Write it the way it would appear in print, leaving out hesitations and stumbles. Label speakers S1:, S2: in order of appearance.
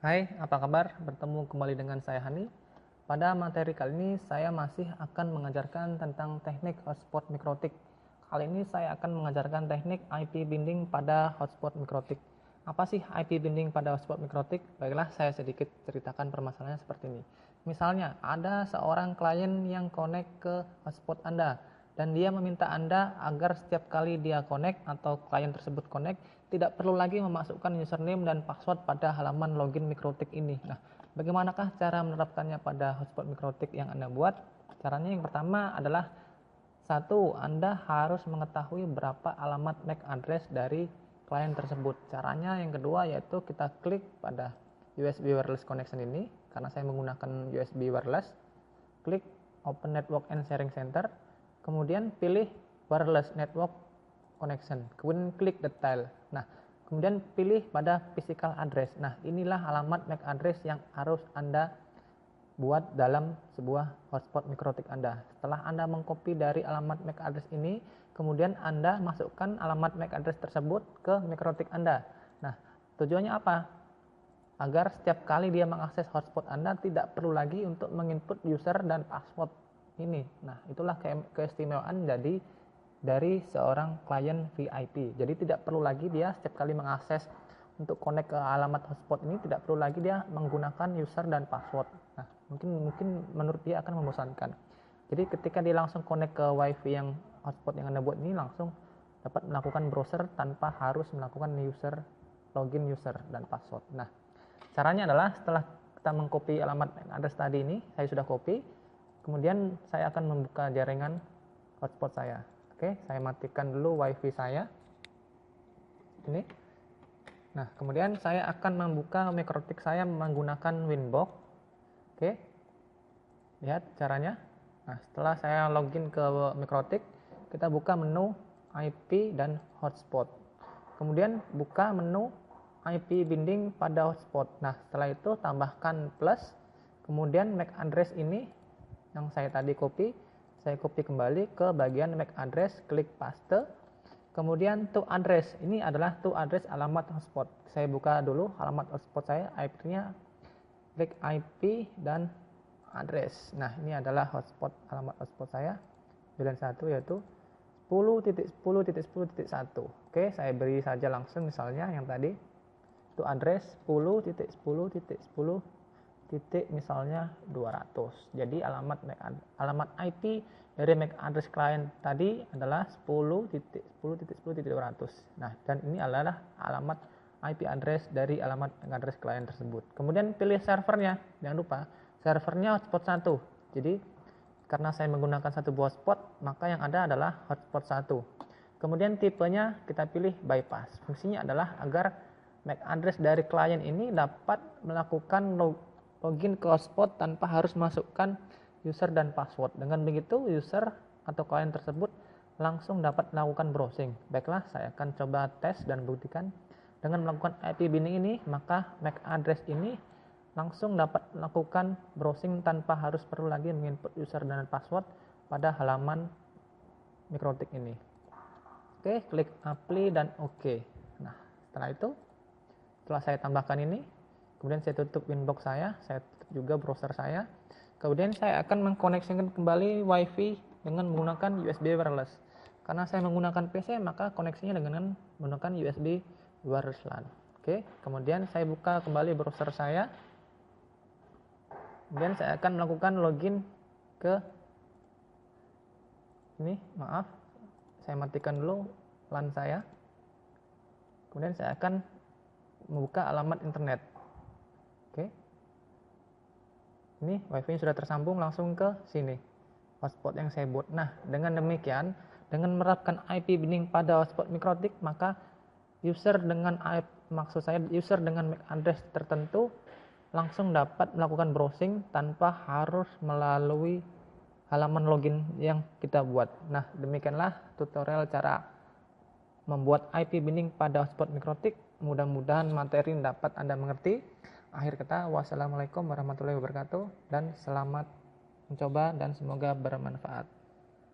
S1: Hai, apa kabar? Bertemu kembali dengan saya Hani. Pada materi kali ini saya masih akan mengajarkan tentang teknik hotspot mikrotik. Kali ini saya akan mengajarkan teknik IP binding pada hotspot mikrotik. Apa sih IP binding pada hotspot mikrotik? Baiklah, saya sedikit ceritakan permasalahannya seperti ini. Misalnya, ada seorang klien yang connect ke hotspot Anda dan dia meminta Anda agar setiap kali dia connect atau klien tersebut connect, tidak perlu lagi memasukkan username dan password pada halaman login mikrotik ini. Nah, bagaimanakah cara menerapkannya pada hotspot mikrotik yang Anda buat? Caranya yang pertama adalah satu, Anda harus mengetahui berapa alamat MAC address dari klien tersebut. Caranya yang kedua yaitu kita klik pada USB wireless connection ini, karena saya menggunakan USB wireless. Klik Open Network and Sharing Center, kemudian pilih Wireless Network Connection, kemudian klik Detail. Nah, kemudian pilih pada Physical Address. Nah, inilah alamat MAC address yang harus Anda buat dalam sebuah hotspot mikrotik Anda. Setelah Anda mengcopy dari alamat MAC address ini, kemudian Anda masukkan alamat MAC address tersebut ke mikrotik Anda. Nah, tujuannya apa? Agar setiap kali dia mengakses hotspot Anda tidak perlu lagi untuk menginput user dan password ini. Nah, itulah keistimewaan dari seorang klien VIP. Jadi tidak perlu lagi dia setiap kali mengakses untuk connect ke alamat hotspot ini, tidak perlu lagi dia menggunakan user dan password. Nah, mungkin menurut dia akan membosankan. Jadi ketika dia langsung connect ke wifi yang hotspot yang Anda buat ini, langsung dapat melakukan browser tanpa harus melakukan login user dan password. Nah, caranya adalah setelah kita mengcopy alamat address tadi ini, saya sudah copy, kemudian saya akan membuka jaringan hotspot saya. Oke, saya matikan dulu wifi saya. Ini. Nah, kemudian saya akan membuka mikrotik saya menggunakan Winbox. Oke. Lihat caranya. Nah, setelah saya login ke mikrotik, kita buka menu IP dan hotspot. Kemudian buka menu IP binding pada hotspot. Nah, setelah itu tambahkan plus, kemudian MAC address ini yang saya tadi copy, saya copy kembali ke bagian MAC address, klik paste. Kemudian to address, ini adalah to address alamat hotspot. Saya buka dulu alamat hotspot saya, IP-nya, klik IP dan address. Nah, ini adalah alamat hotspot saya, 91 yaitu 10.10.10.1. Oke, saya beri saja langsung misalnya yang tadi to address 10.10.10 misalnya 200. Jadi alamat IP dari MAC address client tadi adalah 10.10.10.200. Nah, dan ini adalah alamat IP address dari alamat MAC address client tersebut. Kemudian pilih servernya, jangan lupa servernya hotspot 1. Jadi karena saya menggunakan satu buah hotspot, maka yang ada adalah hotspot 1. Kemudian tipenya kita pilih bypass. Fungsinya adalah agar MAC address dari klien ini dapat melakukan login ke hotspot tanpa harus masukkan user dan password. Dengan begitu user atau klien tersebut langsung dapat melakukan browsing. Baiklah, saya akan coba tes dan buktikan. Dengan melakukan IP binding ini, maka MAC address ini langsung dapat melakukan browsing tanpa harus perlu lagi menginput user dan password pada halaman mikrotik ini. Oke, klik apply dan oke. Nah, setelah saya tambahkan ini, kemudian saya tutup Winbox saya tutup juga browser saya. Kemudian saya akan mengkoneksikan kembali WiFi dengan menggunakan USB wireless. Karena saya menggunakan PC, maka koneksinya dengan menggunakan USB wireless LAN. Oke, kemudian saya buka kembali browser saya. Kemudian saya akan melakukan login ke ini, saya matikan dulu LAN saya. Kemudian saya akan membuka alamat internet. Oke. Ini WiFi sudah tersambung langsung ke sini. Hotspot yang saya buat. Nah, dengan demikian, dengan menerapkan IP binding pada hotspot mikrotik, maka user dengan MAC address tertentu langsung dapat melakukan browsing tanpa harus melalui halaman login yang kita buat. Nah, demikianlah tutorial cara membuat IP binding pada hotspot mikrotik. Mudah-mudahan materi dapat Anda mengerti. Akhir kata, wassalamualaikum warahmatullahi wabarakatuh, dan selamat mencoba dan semoga bermanfaat.